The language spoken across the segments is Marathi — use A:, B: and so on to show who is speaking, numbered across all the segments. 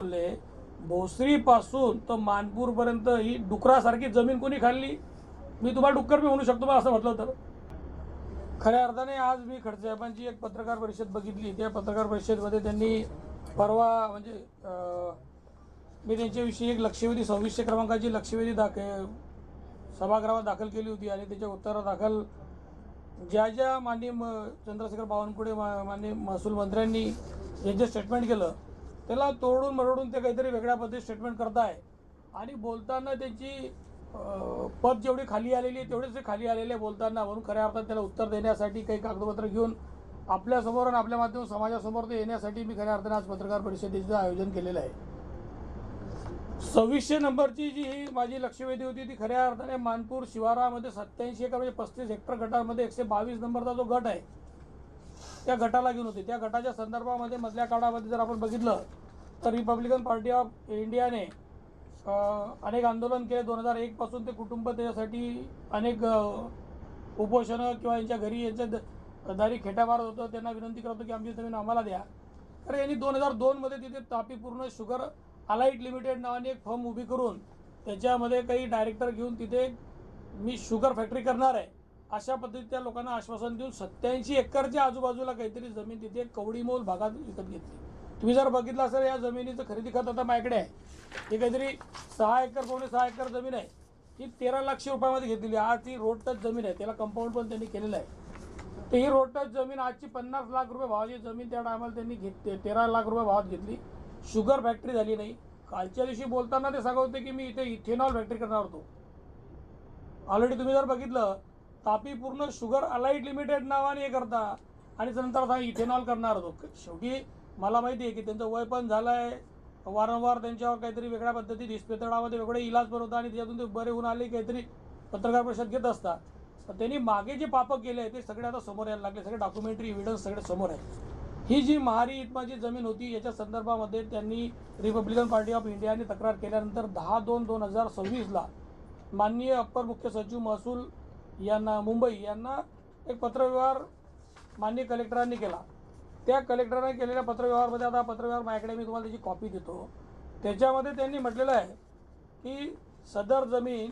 A: बोलले, भोसरीपासून तर मानपूरपर्यंत ही डुकरासारखी जमीन कोणी खाल्ली? मी तुम्हाला डुक्कर बी म्हणू शकतो बा असं म्हटलं तर. खऱ्या अर्थाने आज मी खडसे साहेबांची एक पत्रकार परिषद बघितली. त्या पत्रकार परिषदेमध्ये त्यांनी परवा म्हणजे मी त्यांच्याविषयी एक लक्षवेधी 2600 क्रमांकाची लक्षवेधी सभागृहात दाखल केली होती आणि त्याच्या उत्तरादाखल ज्या ज्या माननीय चंद्रशेखर बावनकुळे माननीय महसूल मंत्र्यांनी जे स्टेटमेंट केलं त्याला तोडून मरोडून ते काहीतरी वेगळ्या पद्धतीने स्टेटमेंट करताय आणि बोलताना त्यांची पद जेवढी खाली आलेली आहे तेवढेच ते खाली आलेले बोलताना, म्हणून खऱ्या अर्थात त्याला उत्तर देण्यासाठी काही कागदपत्र घेऊन आपल्यासमोर आणि आपल्या माध्यम समाजासमोर ते येण्यासाठी मी खऱ्या अर्थाने आज पत्रकार परिषदेचं आयोजन केलेलं आहे. 2600 नंबरची जी ही माझी लक्षवेधी होती ती खऱ्या अर्थाने मानपूर शिवारामध्ये 87 एकर म्हणजे 35 हेक्टर गटामध्ये 122 नंबरचा जो गट आहे त्या गटाला घेऊन होते. त्या गटाच्या संदर्भामध्ये मधल्या काळामध्ये जर आपण बघितलं तर रिपब्लिकन पार्टी ऑफ इंडियाने अनेक आंदोलन केले. 2001 पासून ते कुटुंब त्याच्यासाठी अनेक उपोषणं किंवा यांच्या घरी यांच्या दारी खेटा मारत होतं. त्यांना विनंती करत होतो की आमची जमीन आम्हाला द्या. तर यांनी 2002 मध्ये तिथे तापीपूर्ण शुगर अलाइट लिमिटेड नावाने एक फर्म उभी करून त्याच्यामध्ये काही डायरेक्टर घेऊन तिथे मी शुगर फॅक्टरी करणार आहे अशा पद्धतीत त्या लोकांना आश्वासन देऊन 87 एकरच्या आजूबाजूला काहीतरी जमीन तिथे कवडीमोल भागात विकत घेतली. तुम्ही जर बघितलं असेल या जमिनीचं खरेदी खत आता माझ्याकडे आहे. ही काहीतरी 6 एकर 6 एकर जमीन आहे. ही 13 लाख रुपयामध्ये घेतलेली. आज ती रोड टच जमीन आहे. त्याला कंपाऊंड पण त्यांनी केलेलं आहे. तर ही रोड टच जमीन आजची 50 लाख रुपये भावाची जमीन त्या टायमाला त्यांनी 13 लाख रुपये भावात घेतली. शुगर फॅक्टरी झाली नाही. कालच्या दिवशी बोलताना ते सांगत होते की मी इथे इथेनॉल फॅक्टरी करणार होतो. ऑलरेडी तुम्ही जर बघितलं तापी पूर्ण शुगर अलाइट लिमिटेड नावाने हे करता आणि नंतर इथेनॉल करणार होतो. शेवटी मला माहिती आहे की त्यांचं वय पण झालं आहे. वारंवार त्यांच्यावर काहीतरी वेगळ्या पद्धतीत इस्पितळामध्ये वेगळे इलाज पण होता आणि त्याच्यातून ते बरे होऊन आले काहीतरी पत्रकार परिषद घेत असतात. तर त्यांनी मागे जे पापं केले आहे ते सगळे आता समोर यायला लागले. सगळे डॉक्युमेंटरी एव्हिडन्स सगळे समोर आहे. ही जी महारी इतमाची जमीन होती याच्या संदर्भामध्ये त्यांनी रिपब्लिकन पार्टी ऑफ इंडियाने तक्रार केल्यानंतर 10/2/2026 माननीय अप्पर मुख्य सचिव महसूल यांना मुंबई यांना एक पत्रव्यवहार माननीय कलेक्टरांनी केला. त्या कलेक्टरांनी केलेल्या पत्रव्यवहारमध्ये आता पत्रव्यवहार माझ्याकडे मी तुम्हाला त्याची कॉपी देतो. त्याच्यामध्ये त्यांनी म्हटलेलं आहे की सदर जमीन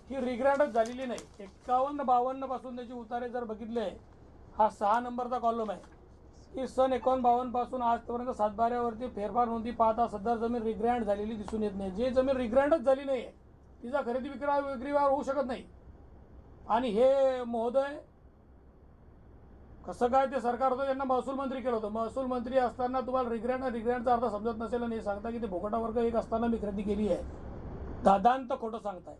A: ही रिग्रँडच झालेली नाही. 51-52 पासून त्याची उतारे जर बघितले, हा 6 नंबरचा कॉलम आहे की सन 51-52 पासून आजपर्यंत 7/12वरती फेरफार नोंदी पाहता सदर जमीन रिग्रँड झालेली दिसून येत नाही. जे जमीन रिग्रँडच झाली नाही आहे तिचा खरेदी विक्रीवर होऊ शकत नाही. आणि हे महोदय कसं काय ते सरकार होतं त्यांना महसूल मंत्री केलं होतं. महसूल मंत्री असताना तुम्हाला रिग्रँडचा अर्थ समजत नसेल आणि सांगता की ते भोगटा वर्ग एक असताना मी खरेदी केली आहे. दादांत खोटं सांगताय.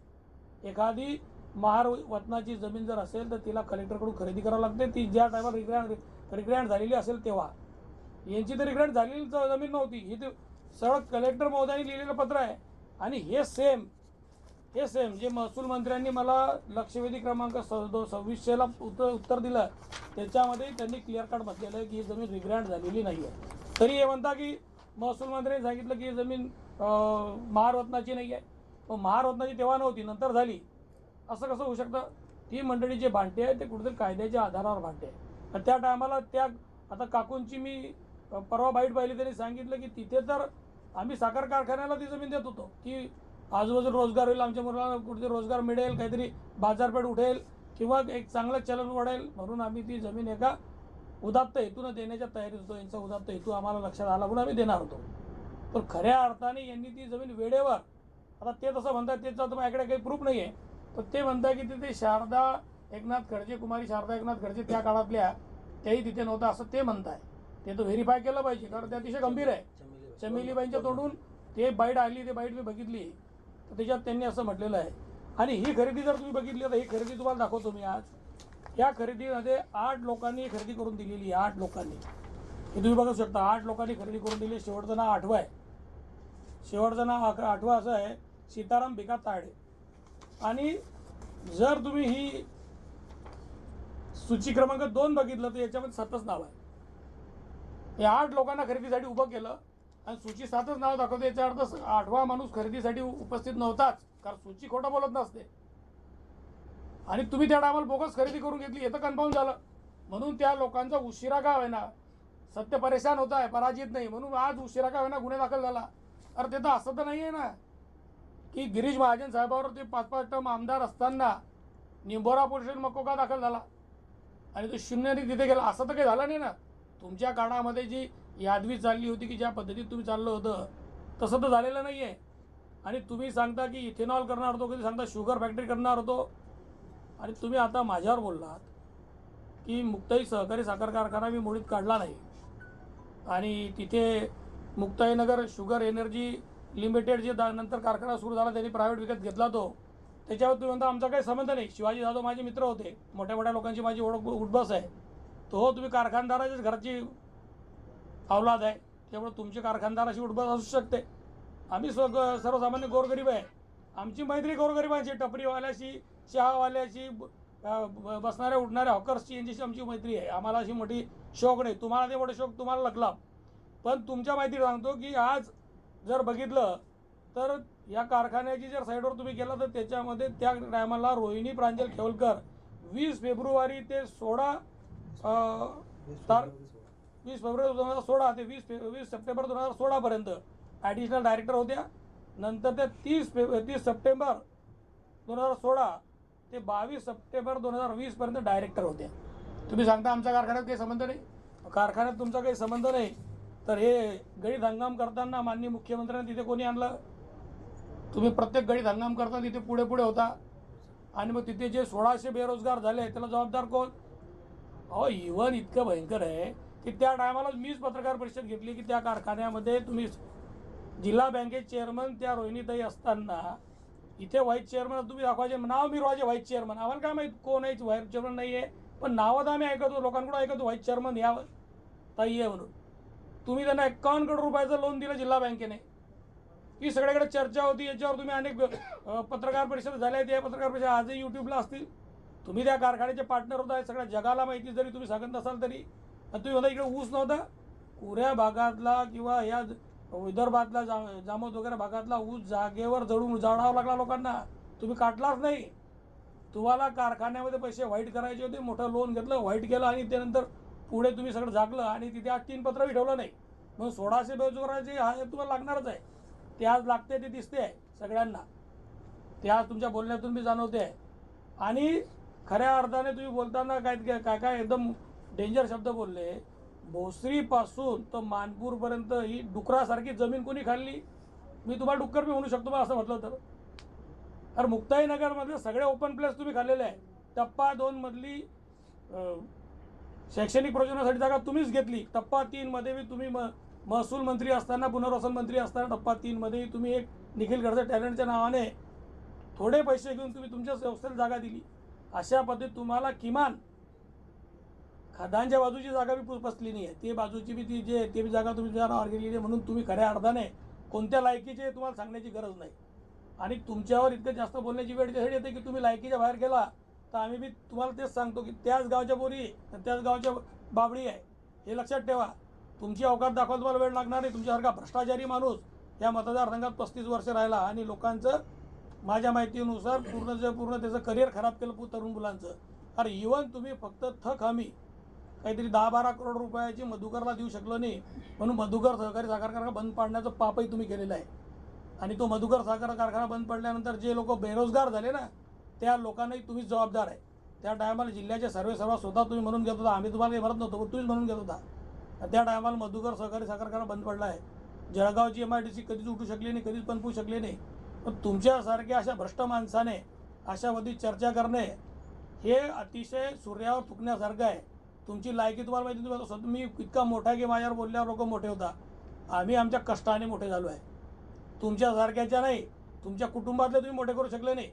A: एखादी महार वतनाची जमीन जर असेल तर तिला कलेक्टरकडून खरेदी करावी लागते. ती ज्या टायमाला रिग्रँड झालेली असेल तेव्हा. यांची तर रिग्रँड झालेली जमीन नव्हती. ही तर सरळ कलेक्टर महोदयांनी लिहिलेलं पत्र आहे. आणि हे सेम जे महसूल मंत्र्यांनी मला लक्षवेधी क्रमांक 2600ला उत्तर दिलं त्याच्यामध्ये त्यांनी क्लिअर कट म्हटलेलं आहे की ही जमीन रिग्रँड झालेली नाही आहे. तरी हे म्हणता की महसूल मंत्र्यांनी सांगितलं की ही जमीन महारत्नाची नाही आहे. मग महारत्नाची तेव्हा नव्हती, नंतर झाली, असं कसं होऊ शकतं? ती मंडळी जे भांडते आहे ते कुठेतरी कायद्याच्या आधारावर भांडते आहे. त्या टायमाला आता काकूंची मी परवा बाईट पाहिली, त्यांनी सांगितलं की तिथे तर आम्ही साखर कारखान्याला ती जमीन देत होतो की आजूबाजूला रोजगार होईल, आमच्या मुलांना कुठेतरी रोजगार मिळेल, काहीतरी बाजारपेठ उठेल किंवा एक चांगलं चलन वाढेल म्हणून आम्ही ती जमीन एका उदात्त हेतून देण्याच्या तयारीत होतो. यांचा उदात्त हेतू आम्हाला लक्षात आला म्हणून आम्ही देणार होतो. पण खऱ्या अर्थाने यांनी ती जमीन वेळेवर, आता ते तसं म्हणतात त्याचं तर माझ्याकडे काही प्रूफ नाही आहे, तर ते म्हणतात की तिथे शारदा एकनाथ खडसे, कुमारी शारदा एकनाथ खडसे त्या काळातल्या त्याही तिथे नव्हतं असं ते म्हणताय. ते तर व्हेरीफाय केलं पाहिजे कारण ते अतिशय गंभीर आहे. चमेलीबाईंच्या तोंडून ते बाईट आली, ते बाईट मी बघितली तर त्याच्यात त्यांनी असं म्हटलेलं आहे. आणि ही खरेदी जर तुम्ही बघितली तर ही खरेदी तुम्हाला दाखवतो मी आज. या खरेदीमध्ये 8 लोकांनी खरेदी करून दिलेली आहे. 8 लोकांनी, हे तुम्ही बघू शकता. 8 लोकांनी खरेदी करून दिली. शेवटचं नाव 8वं आहे. शेवटचं नाव 8वं असं आहे, सीताराम भिका ताडे. आणि जर तुम्ही ही सूची क्रमांक 2 बघितलं तर याच्यामध्ये 7च नाव आहे. हे 8 लोकांना खरेदीसाठी उभं केलं आणि सूची 7च नाव दाखवते. याचा अर्थ 8वा माणूस खरेदीसाठी उपस्थित नव्हताच, कारण सूची खोटं बोलत नसते. आणि तुम्ही त्या टायमाला बोगस खरेदी करून घेतली हे तर कन्फर्म झालं. म्हणून त्या लोकांचा उशिरा का होईना, सत्य परेशान होत आहे, पराजित नाही, म्हणून आज उशिरा का होईना गुन्हा दाखल झाला. अरे ते तर असं तर नाही आहे ना की गिरीश महाजन साहेबावर ते 5-5 टर्म आमदार असताना निंबोरा पोलीस स्टेशन मकोका दाखल झाला आणि तो शून्याने तिथे गेला, असं तर काही झालं नाही ना. तुमच्या काळामध्ये जी यादवी चालली होती की ज्या पद्धतीत तुम्ही चाललं होतं तसं तर झालेलं नाही आहे. आणि तुम्ही सांगता की इथेनॉल करणार होतो, कधी सांगता शुगर फॅक्टरी करणार होतो. आणि तुम्ही आता माझ्यावर बोललात की मुक्ताई सहकारी साखर कारखाना मी मोडीत काढला नाही आणि तिथे मुक्ताईनगर शुगर एनर्जी लिमिटेड जे नंतर कारखाना सुरू झाला त्यांनी प्रायव्हेट विकत घेतला तो, त्याच्यावर तुम्ही म्हणता आमचा काही संबंध नाही. शिवाजी जाधव माझे मित्र होते, मोठ्या मोठ्या लोकांची माझी ओळख उठबस आहे. तो तुम्ही कारखानदाराच्याच घरची अवलाद आहे, त्यामुळे तुमची कारखानदाराशी उठबस असू शकते. आम्ही सर्वसामान्य गोरगरीब आहे. आमची मैत्री गोरगरिबांची, टपरीवाल्याशी, चहावाल्याशी, बसणाऱ्या उठणाऱ्या हॉकर्सची यांच्याशी आमची मैत्री आहे. आम्हाला अशी मोठी शौक नाही. तुम्हाला ते मोठे शौक तुम्हाला लागला. पण तुमच्या माहिती सांगतो की आज जर बघितलं तर या कारखान्याची जर साईडवर तुम्ही गेला तर त्याच्यामध्ये त्या टायमाला रोहिणी प्रांजल खेवलकर 20 फेब्रुवारी ते 20 फेब्रुवारी 2016 ते 20 सप्टेंबर 2016पर्यंत ॲडिशनल डायरेक्टर होत्या. नंतर त्या 30 सप्टेंबर 2016 ते 22 सप्टेंबर 2020पर्यंत डायरेक्टर होत्या. तुम्ही सांगता आमच्या कारखान्यात काही संबंध नाही. कारखान्यात तुमचा काही संबंध नाही तर हे गळीत हंगाम करताना माननीय मुख्यमंत्र्यांनी तिथे कोणी आणलं? तुम्ही प्रत्येक गळीत हंगाम करताना तिथे पुढे पुढे होता. आणि मग तिथे जे 1600 बेरोजगार झाले त्याला जबाबदार कोण? अहो इव्हन इतकं भयंकर आहे की त्या टायमाला मीच पत्रकार परिषद घेतली की त्या कारखान्यामध्ये तुम्ही जिल्हा बँकेचे चेअरमन त्या रोहिणीताई असताना इथे व्हाईस चेअरमन तुम्ही दाखवायचे, नाव मिरवायचे व्हाईस चेअरमन. आम्हाला काय माहीत कोण आहे व्हाईस चेअरमन नाही आहे, पण नावं तर आम्ही ऐकतो, लोकांकडून ऐकतो व्हाईस चेअरमन या ताई आहे म्हणून. तुम्ही त्यांना 51 करोड रुपयाचं लोन दिलं जिल्हा बँकेने. ही सगळीकडे चर्चा होती, याच्यावर तुम्ही अनेक पत्रकार परिषद झाल्या. त्या पत्रकार परिषद आजही यूट्यूबला असतील. तुम्ही त्या कारखान्याचे पार्टनर होता, सगळ्या जगाला माहिती जरी तुम्ही सांगत नसाल तरी. तुम्ही म्हणता इकडे ऊस नव्हता, पुऱ्या भागातला किंवा या विदर्भातला जामोद वगैरे भागातला ऊस जागेवर जळून जाळावा लागला लोकांना. तुम्ही काटलाच नाही. तुम्हाला कारखान्यामध्ये पैसे व्हाईट करायचे होते, मोठं लोन घेतलं, व्हाईट केलं आणि त्यानंतर पुढे तुम्ही सगळं झाकलं आणि तिथे आज 3 पत्रही ठेवलं नाही. म्हणून 1600 बेरोजगाराचे हा तुम्हाला लागणारच आहे. ते आज लागते, ते दिसते आहे सगळ्यांना. ते आज तुमच्या बोलण्यातून मी जाणवते आहे. आणि खऱ्या अर्थाने तुम्ही बोलताना काय एकदम डेंजर शब्द बोलले. भोसरीपासून तर मानपूरपर्यंत ही डुकरासारखी जमीन कोणी खाल्ली? मी तुम्हाला डुक्कर मी म्हणू शकतो बा असं म्हटलं तर. अरे मुक्ताईनगरमधले सगळे ओपन प्लेस तुम्ही खाल्लेले आहे. टप्पा 2 मधली शैक्षणिक प्रयोजनासाठी जागा तुम्हीच घेतली. टप्पा 3 मध्ये मी तुम्ही महसूल मंत्री असताना, पुनर्वसन मंत्री असताना टप्पा 3 मध्ये तुम्ही एक निखिल खडसे टॅलेंटच्या नावाने थोडे पैसे घेऊन तुम्ही तुमच्या संस्थेला जागा दिली. अशा पद्धतीत तुम्हाला किमान खदानच्या बाजूची जागा बी बसली नाही आहे. ती बाजूची बी ती जागा तुम्ही नावावर गेलेली आहे. म्हणून तुम्ही खऱ्या अर्थाने कोणत्या लायकीचे तुम्हाला सांगण्याची गरज नाही. आणि तुमच्यावर इतकं जास्त बोलण्याची वेळ त्यासाठी येते की तुम्ही लायकीच्या बाहेर गेला तर आम्ही बी तुम्हाला तेच सांगतो की त्याच गावच्या बोरी त्याच गावच्या बाबडी आहे, हे लक्षात ठेवा. तुमची अवकात दाखवायला तुम्हाला वेळ लागणार नाही. तुमच्यासारखा भ्रष्टाचारी माणूस या मतदारसंघात 35 वर्ष राहिला आणि लोकांचं माझ्या माहितीनुसार पूर्ण त्याचं करिअर खराब केलं तरुण मुलांचं. अरे इव्हन तुम्ही फक्त थक हमी काहीतरी 10-12 करोड रुपयाची मधुकरला देऊ शकलो नाही, म्हणून मधुकर सहकारी साखर कारखाना बंद पाडण्याचं पापही तुम्ही केलेलं आहे. आणि तो मधुकर साखर कारखाना बंद पडल्यानंतर जे लोक बेरोजगार झाले ना त्या लोकांनाही तुम्हीच जबाबदार आहे. त्या टायमाला जिल्ह्याचे सर्व स्वतः तुम्ही म्हणून घेत होता. आम्ही तुम्हाला काही म्हणत नव्हतो, पण तुम्हीच म्हणून घेत होता. त्या टायमाला मधुकर सहकारी साखर कारखाना बंद पडला आहे. जळगावची MIDC कधीच उठू शकली नाही, कधीच पनपू शकली नाही. पण तुमच्यासारख्या अशा भ्रष्ट माणसाने अशावधी चर्चा करणे हे अतिशय सूर्यावर थुकण्यासारखं आहे. तुमची लायकी तुम्हाला माहिती. तुम्ही इतका मोठा की माझ्यावर बोलल्यावर लोक मोठे होता. आम्ही आमच्या कष्टाने मोठे झालो आहे, तुमच्यासारख्याच्या नाही. तुमच्या कुटुंबातले तुम्ही मोठे करू शकले नाही.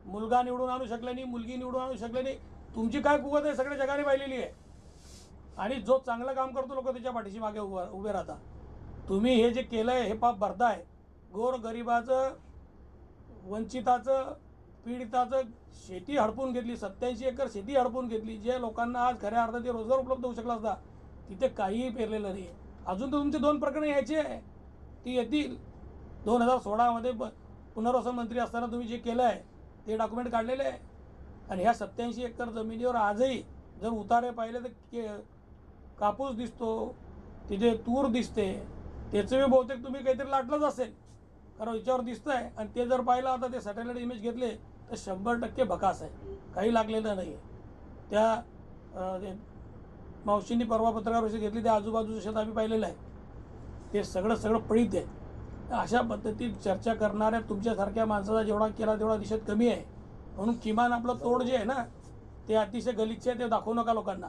A: मुलगा निवडून आणू शकले नाही, मुलगी निवडून आणू शकले नाही. तुमची काय कुवत आहे सगळ्या जगाने पाहिलेली आहे. आणि जो चांगलं काम करतो लोक त्याच्या पाठीशी मागे उभे राहतात. तुम्ही हे जे केलं आहे हे पाप भरताय. गोरगरिबाचं, वंचिताचं, पीडिताचं शेती हडपून घेतली. 87 एकर शेती हडपून घेतली. जे लोकांना आज खऱ्या अर्थाने रोजगार उपलब्ध होऊ शकला असता तिथे काहीही पेरलेलं नाही. अजून तर तुमचे 2 प्रकरणं यायची आहे, ती येतील. 2016मध्ये पुनर्वसन मंत्री असताना तुम्ही जे केलं आहे ते डॉक्युमेंट काढलेले आहे. आणि ह्या 87 एकर जमिनीवर आजही जर उतारे पाहिले तर कापूस दिसतो, तिथे तूर दिसते, त्याचं बी बहुतेक तुम्ही काहीतरी लाटलंच असेल, कारण याच्यावर दिसतं आहे. आणि ते जर पाहिलं आता ते सॅटेलाईट इमेज घेतले तर 100% भकास आहे, काही लागलेलं नाही आहे. त्या मावशींनी परवा पत्रकार परिषद घेतली, त्या आजूबाजूचं शेत आम्ही पाहिलेलं आहे, ते सगळं पडीत आहे. अशा पद्धतीत चर्चा करणाऱ्या तुमच्यासारख्या माणसाचा जेवढा केला तेवढा दिशेत कमी आहे. म्हणून किमान आपलं तोड जे आहे ना ते अतिशय गलिच्छ आहे, ते दाखवू नका लोकांना.